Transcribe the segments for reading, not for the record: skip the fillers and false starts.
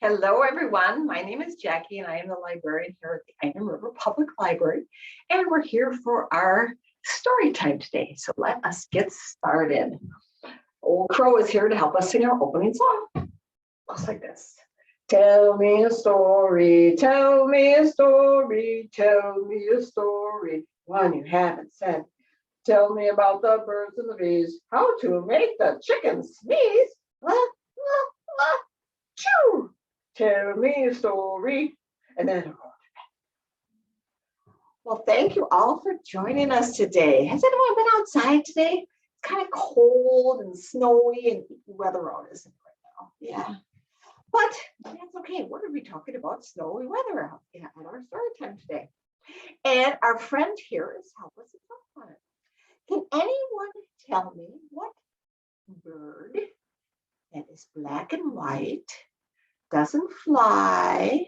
Hello, everyone. My name is Jackie, and I am the librarian here at the Iron River Public Library. And we're here for our story time today. So let us get started. Old Crow is here to help us sing our opening song. Just like this. Tell me a story, tell me a story, tell me a story, one you haven't said. Tell me about the birds and the bees, how to make the chickens sneeze. Choo! Tell me a story, and then I'll go to bed. Well, thank you all for joining us today. Has anyone been outside today? It's kind of cold and snowy and weather out, isn't it, right now? Yeah. But that's okay. What are we talking about? Snowy weather out in our story time today. And our friend here is help us to talk on it. Can anyone tell me what bird that is black and white, doesn't fly,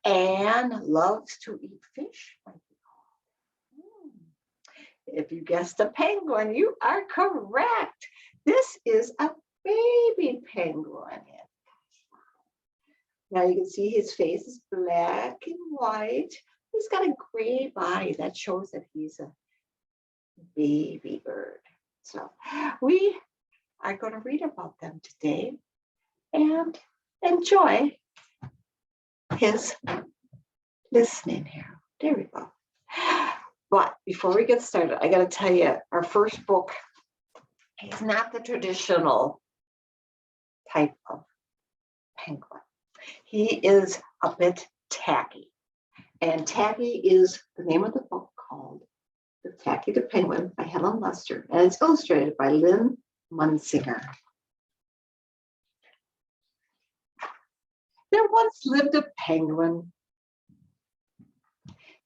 and loves to eat fish might be called? If you guessed a penguin, you are correct. This is a baby penguin. Now you can see his face is black and white. He's got a gray body that shows that he's a baby bird. So we are going to read about them today and enjoy his listening here. There we go. But before we get started, I got to tell you, our first book is not the traditional type of penguin. He is a bit tacky. And Tacky is the name of the book called Tacky the Penguin by Helen and it's illustrated by Lynn Munsinger. There once lived a penguin.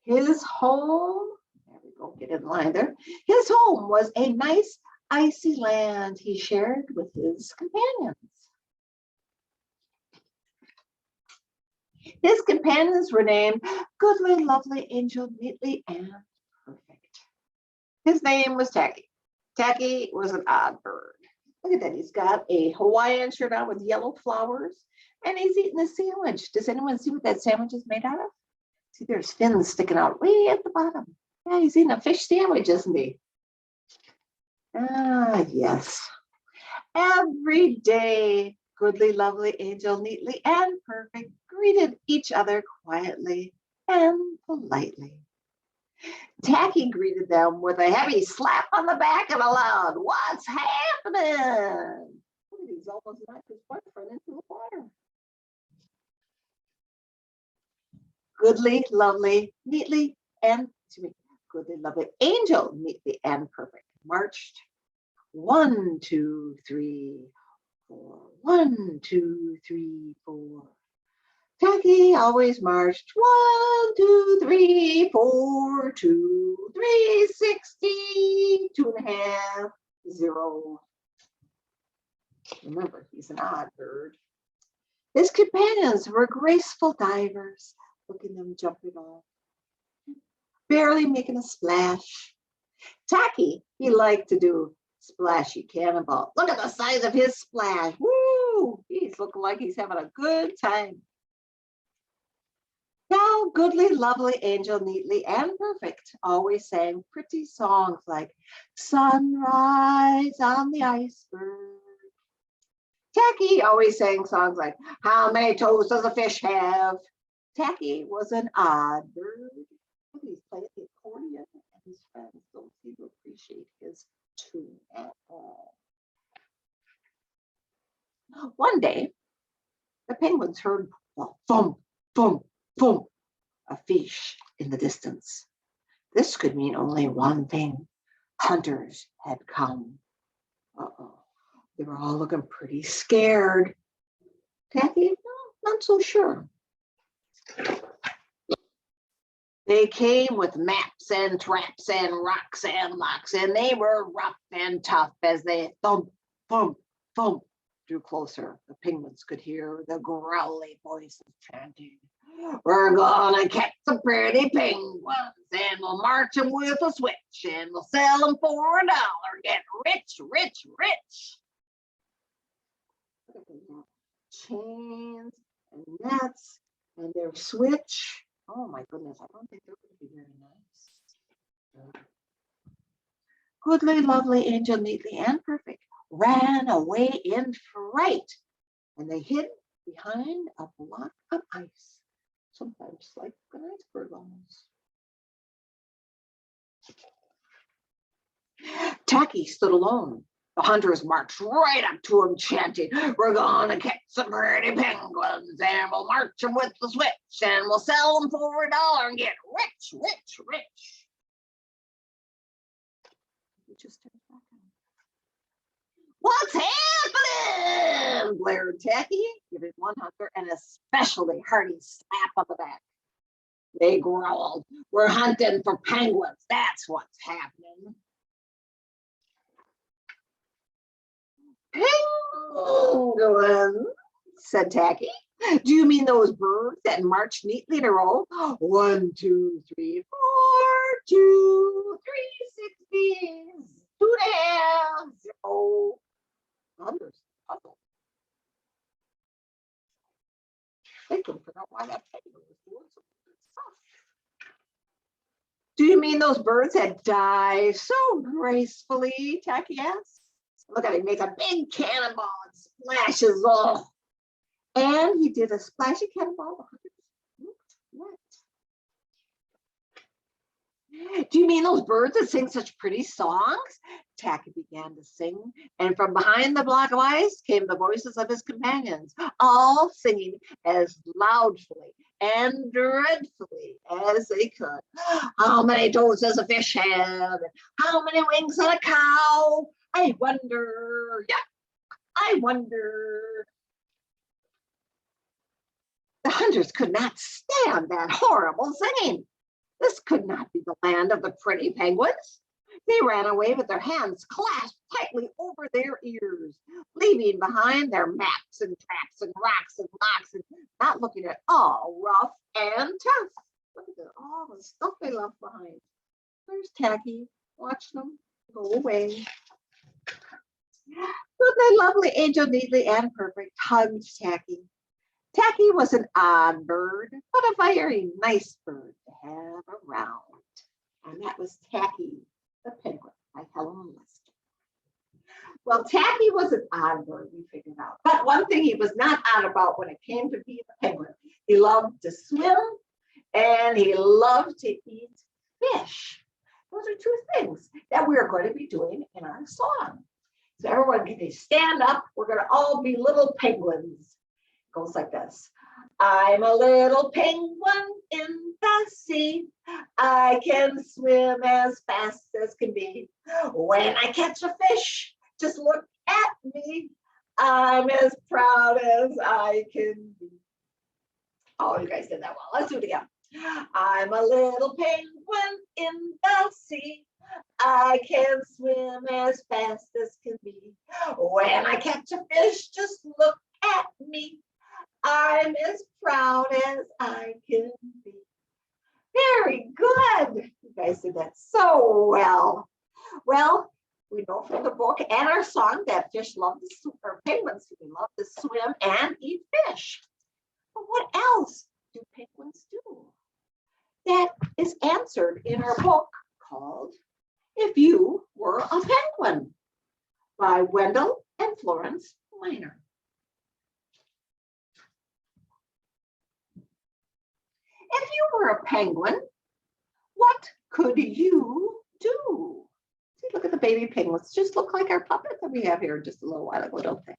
His home, there we go, get in line there. His home was a nice icy land he shared with his companions. His companions were named Goodly, Lovely, Angel, Neatly, and Perfect. His name was Tacky. Tacky was an odd bird. Look at that. He's got a Hawaiian shirt on with yellow flowers, and he's eating a sandwich. Does anyone see what that sandwich is made out of? See, there's fins sticking out way at the bottom. Yeah, he's eating a fish sandwich, isn't he? Ah, yes. Every day, Goodly, Lovely, Angel, Neatly, and Perfect greeted each other quietly and politely. Tacky greeted them with a heavy slap on the back and a loud, "What's happening?" He's almost knocked his boyfriend into the water. Goodly, Lovely, Neatly, and Goodly, Lovely, Angel, Neatly, and Perfect marched 1, 2, 3, 4. 1, 2, 3, 4. Tacky always marched 1, 2, 3, 4, 2, 3, 60, 2.5, 0. Remember, he's an odd bird. His companions were graceful divers. Look at them jumping off, barely making a splash. Tacky, he liked to do splashy cannonball. Look at the size of his splash. Woo! He's looking like he's having a good time. Now, Goodly, Lovely, Angel, Neatly, and Perfect always sang pretty songs like Sunrise on the Iceberg. Tacky always sang songs like How Many Toes Does a Fish Have? Tacky was an odd bird. He's playing the accordion, and his friends don't seem to appreciate his tune at all. One day, the penguins heard a thump, thump, thump, a fish in the distance. This could mean only one thing. Hunters had come. Uh-oh. They were all looking pretty scared. Tacky, not so sure. They came with maps and traps and rocks and locks, and they were rough and tough as they thump, thump, thump drew closer. The penguins could hear the growly voices chanting, "We're gonna catch some pretty penguins, and we'll march them with a switch, and we'll sell them for $1. Get rich, rich, rich." Chains and nets and their switch. Oh my goodness, I don't think they're going to be very nice. Goodly, lovely, angel, neatly, and perfect ran away in fright, and they hid behind a block of ice, sometimes like an iceberg almost. Tacky stood alone. The hunters marched right up to him, chanting, "We're gonna catch some pretty penguins, and we'll march them with the switch, and we'll sell them for $1 and get rich, rich, rich." He just turned back on. "What's happening?" blared Tacky, giving one hunter an especially hearty slap on the back. They growled, "We're hunting for penguins, that's what's happening." "Penguins," said Tacky. "Do you mean those birds that march neatly in a row? 1, 2, 3, 4, 2, 3, 6 bees, 2.5, 0. Others puzzled. They couldn't figure out why that penguin was doing so good stuff. "Do you mean those birds that dive so gracefully?" Tacky asked. "Look at him make a big cannonball and splashes off." And he did a splashy cannonball. The hunters looked wet. "Do you mean those birds that sing such pretty songs?" Tacky began to sing, and from behind the block of ice came the voices of his companions, all singing as loudly and dreadfully as they could. "How many toes does a fish have? How many wings on a cow? I wonder, yeah, I wonder." The hunters could not stand that horrible singing. This could not be the land of the pretty penguins. They ran away with their hands clasped tightly over their ears, leaving behind their maps and traps and rocks and locks, and not looking at all rough and tough. Look at all the stuff they left behind. There's Tacky, watching them go away. Goodly, lovely, angel, neatly, and perfect hugged Tacky. Tacky was an odd bird, but a very nice bird to have around. And that was Tacky the Penguin by Helen. Well, Tacky was an odd bird, we figured out. But one thing he was not odd about when it came to being a penguin, he loved to swim and he loved to eat fish. Those are two things that we are going to be doing in our song. So everyone can stand up. We're going to all be little penguins. It goes like this. "I'm a little penguin in the sea. I can swim as fast as can be. When I catch a fish, just look at me. I'm as proud as I can be." Oh, you guys did that well. Let's do it again. "I'm a little penguin in the sea. I can swim as fast as can be. When I catch a fish, just look at me. I'm as proud as I can be." Very good. You guys did that so well. Well, we know from the book and our song that fish love to swim, or penguins love to swim and eat fish. But what else do penguins do? That is answered in our book called "If You Were a Penguin" by Wendell and Florence. If you were a penguin, what could you do? See, look at the baby penguins. Just look like our puppets that we have here just a little while ago, don't they?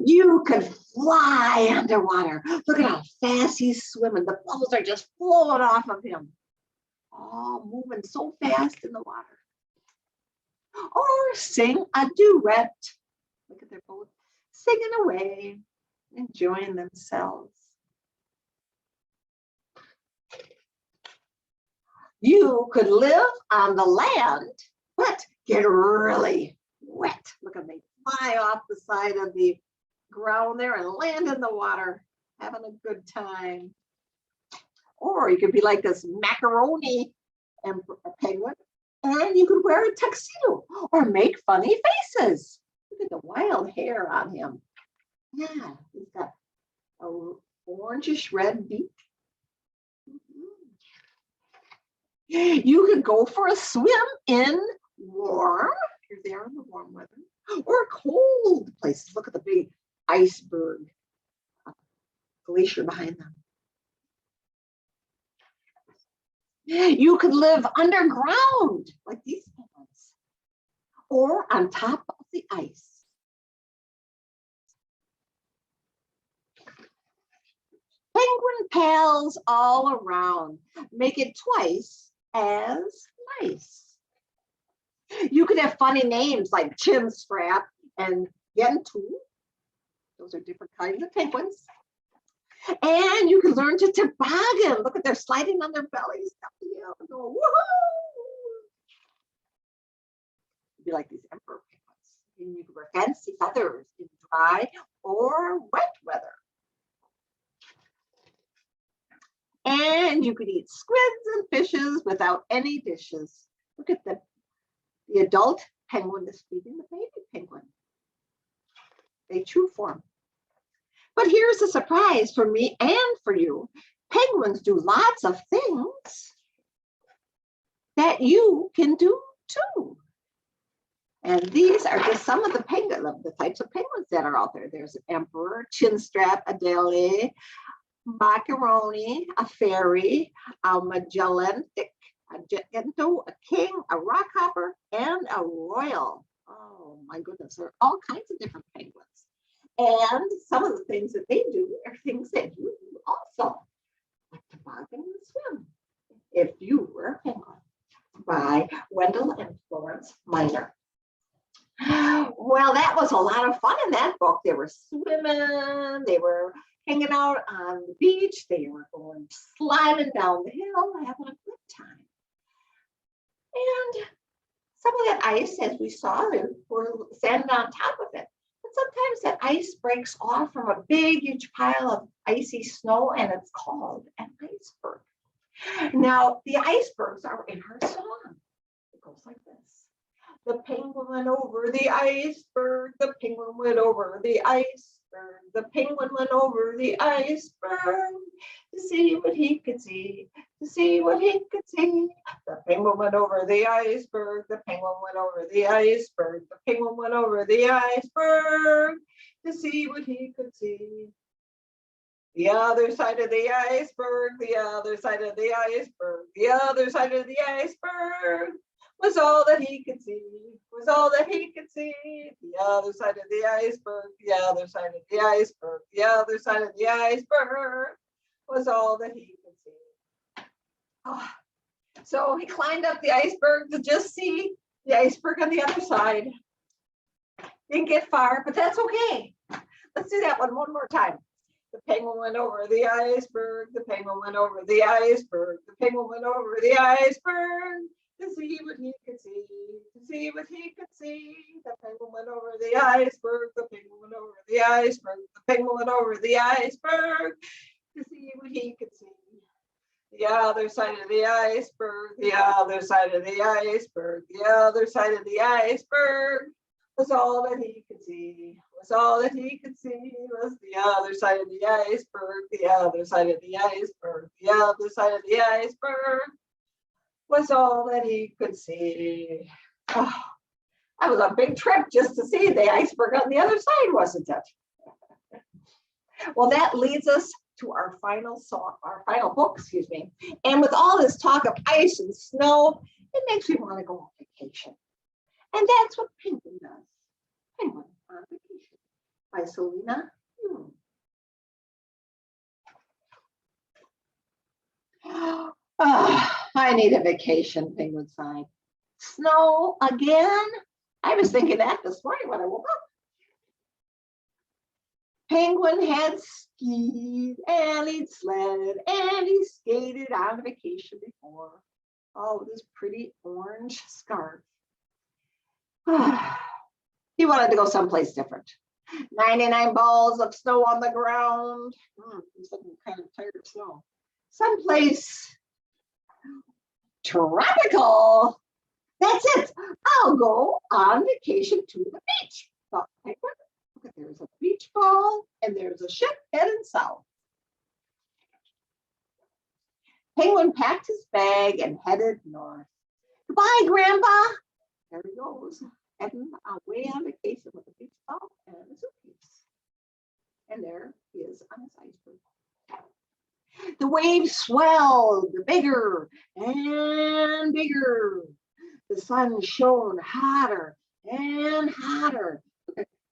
You could fly underwater. Look at how fast he's swimming. The bubbles are just flowing off of him. All moving so fast in the water. Or sing a duet. Look at, they're both singing away, enjoying themselves. You could live on the land, but get really wet. Look at me fly off the side of the ground there and land in the water, having a good time. Or you could be like this macaroni penguin, and you could wear a tuxedo or make funny faces. Look at the wild hair on him. Yeah, he's got a orangish red beak. You could go for a swim in warm, here they are in the warm weather, or cold places. Look at the big iceberg glacier behind them. You could live underground like these penguins, or on top of the ice. Penguin pals all around make it twice as nice. You could have funny names like Chin Strap and Yentu. Those are different kinds of penguins. And you can learn to toboggan. Look at they're sliding on their bellies. Go, woohoo! Be like these emperor penguins. And you can wear fancy feathers in dry or wet weather. And you could eat squids and fishes without any dishes. Look at the adult penguin is feeding the baby penguin. They chew for him. But here's a surprise for me and for you. Penguins do lots of things that you can do too. And these are just some of the types of penguins that are out there. There's an emperor, chinstrap, Adele, macaroni, a fairy, a Magellantic, a Gento, a king, a rockhopper, and a royal. Oh my goodness, there are all kinds of different penguins. And some of the things that they do are things that you do also, like toboggan and swim, if you were a penguin, by Wendell and Florence Minor. Well, that was a lot of fun in that book. They were swimming, they were hanging out on the beach, they were going sliding down the hill, having a good time. And some of that ice, as we saw, there were sand on top of it. But sometimes that ice breaks off from a big, huge pile of icy snow, and it's called an iceberg. Now, the icebergs are in our song. It goes like this. The penguin went over the iceberg. The penguin went over the iceberg. The penguin went over the iceberg to see what he could see, to see what he could see. The penguin went over the iceberg. The penguin went over the iceberg. The penguin went over the iceberg to see what he could see. The other side of the iceberg, the other side of the iceberg, the other side of the iceberg was all that he could see, was all that he could see. The other side of the iceberg, the other side of the iceberg, the other side of the iceberg was all that he could see. Oh. So he climbed up the iceberg to just see the iceberg on the other side. Didn't get far, but that's okay. Let's do that one more time. The penguin went over the iceberg, the penguin went over the iceberg, the penguin went over the iceberg to see what he could see, to see what he could see. The penguin went over the iceberg, the penguin went over the iceberg, the penguin went over the iceberg to see what he could see. The other side of the iceberg, the other side of the iceberg, the other side of the iceberg was all that he could see, was all that he could see, was the other side of the iceberg, the other side of the iceberg, the other side of the iceberg was all that he could see. Oh, that was a big trip just to see the iceberg on the other side, wasn't it? Well, that leads us to our final song, our final book, excuse me. And with all this talk of ice and snow, it makes me want to go on vacation. And that's what Penguin does. Penguin on Vacation by Salina. Oh, I need a vacation, Penguin sighed. Snow again? I was thinking that this morning when I woke up. Penguin had skied and he'd sled and he skated on vacation before. Oh, this pretty orange scarf. He wanted to go someplace different. 99 balls of snow on the ground. He's looking kind of tired of snow. Someplace tropical. That's it. I'll go on vacation to the beach. Thought Penguin. Look There's a beach ball and there's a ship heading south. Penguin packed his bag and headed north. Goodbye, Grandpa. There he goes, heading away on vacation with a beach ball and a suitcase. And there he is on his iceberg. The waves swelled bigger and bigger. The sun shone hotter and hotter.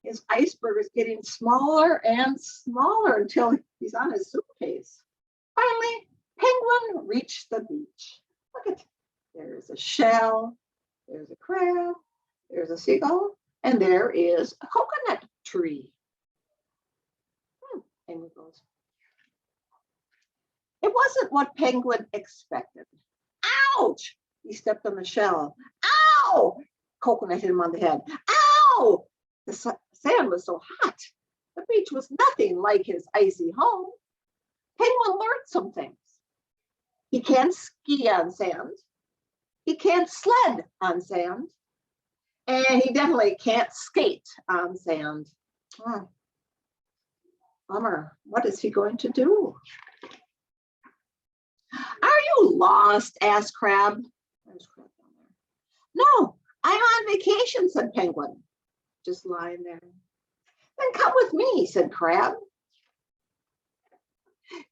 His iceberg is getting smaller and smaller until he's on his suitcase. Finally, Penguin reached the beach. Look at, there's a shell, there's a crab, there's a seagull, and there is a coconut tree. Penguin goes. It wasn't what Penguin expected. Ouch! He stepped on the shell. Ow! Coconut hit him on the head. Ow! The sand was so hot. The beach was nothing like his icy home. Penguin learned some things. He can't ski on sand. He can't sled on sand. And he definitely can't skate on sand. Oh, bummer. What is he going to do? Are you lost? Asked Crab. There's Crab down there. No, I'm on vacation, said Penguin, just lying there. Then come with me, said Crab.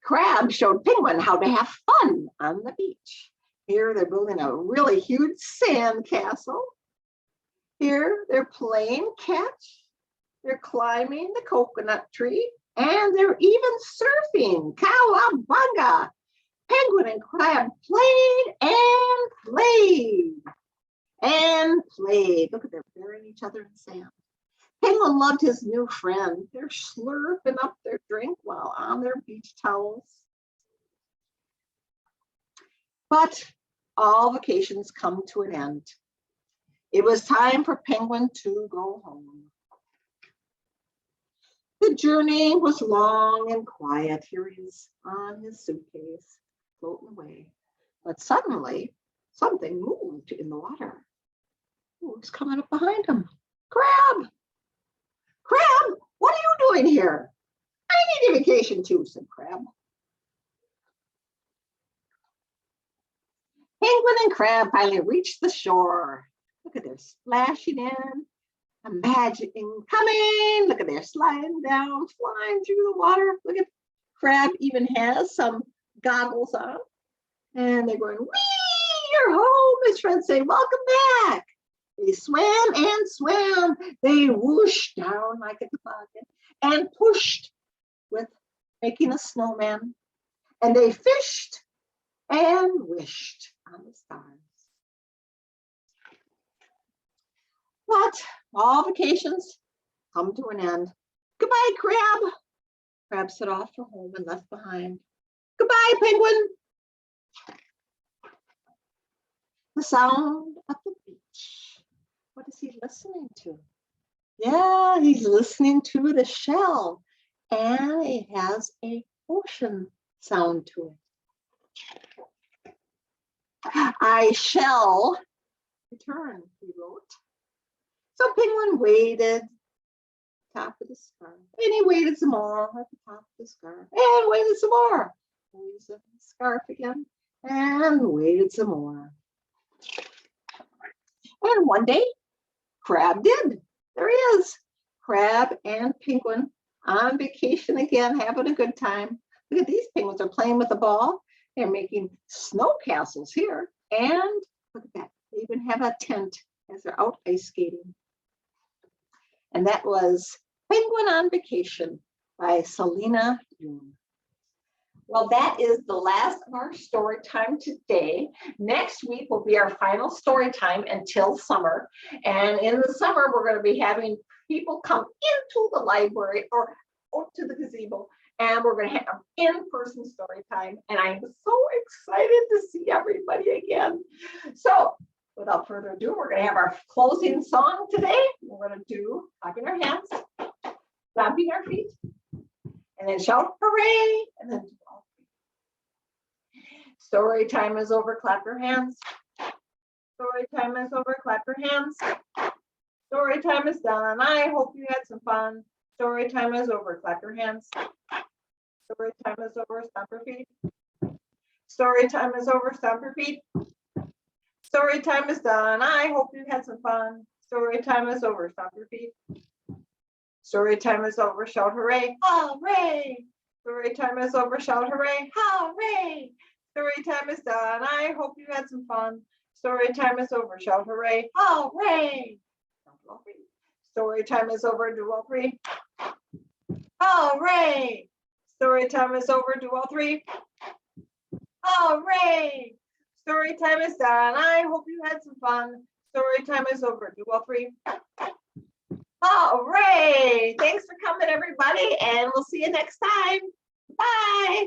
Crab showed Penguin how to have fun on the beach. Here they're building a really huge sand castle. Here they're playing catch. They're climbing the coconut tree, and they're even surfing. Cowabunga! Penguin and Crab played and played and played. Look at, they're burying each other in sand. Penguin loved his new friend. They're slurping up their drink while on their beach towels. But all vacations come to an end. It was time for Penguin to go home. The journey was long and quiet. Here he is on his suitcase, floating away. But suddenly, something moved in the water. Who's coming up behind him? Crab! Crab, what are you doing here? I need a vacation too, said Crab. Penguin and Crab finally reached the shore. Look at, they're splashing in, imagining coming. Look at, they're sliding down, flying through the water. Look at, Crab even has some goggles on. And they're going, wee, you're home. His friends say, welcome back. They swam and swam. They whooshed down like a toboggan and pushed with making a snowman. And they fished and wished on the stars. But all vacations come to an end. Goodbye, Crab. Crab set off for home and left behind. Goodbye, Penguin. The sound of the beach. What is he listening to? Yeah, he's listening to the shell, and it has a ocean sound to it. I shall return, he wrote. So Penguin waited top of the scarf, and he waited some more at the top of the scarf, and waited some more. Waited the scarf again, and waited some more. And one day, Crab did. There he is. Crab and Penguin on vacation again, having a good time. Look at these penguins are playing with the ball. They're making snow castles here. And look at that. They even have a tent as they're out ice skating. And that was Penguin on Vacation by Salina, Yoon. Well, that is the last of our story time today. Next week will be our final story time until summer. And in the summer, we're going to be having people come into the library or out to the gazebo, and we're going to have in-person story time. And I'm so excited to see everybody again. So without further ado, we're going to have our closing song today. We're going to do clapping our hands, stomping our feet, and then shout hooray, and then do all three. Story time is over, clap your hands. Story time is over, clap your hands. Story time is done. I hope you had some fun. Story time is over. Clap your hands. Story time is over. Stomp your feet. Story time is over. Stomp your feet. Story time is done. I hope you had some fun. Story time is over. Stomp your feet. Story time is over. Shout hooray. Hooray. Story time is over. Shout hooray. Hooray. Story time is done. I hope you had some fun. Story time is over. Shout hooray. Hooray. Story time is over. Do all three. Hooray. Story time is over. Do all three. Hooray. Story time is done. I hope you had some fun. Story time is over. Do all three. Hooray. Thanks for coming, everybody, and we'll see you next time. Bye.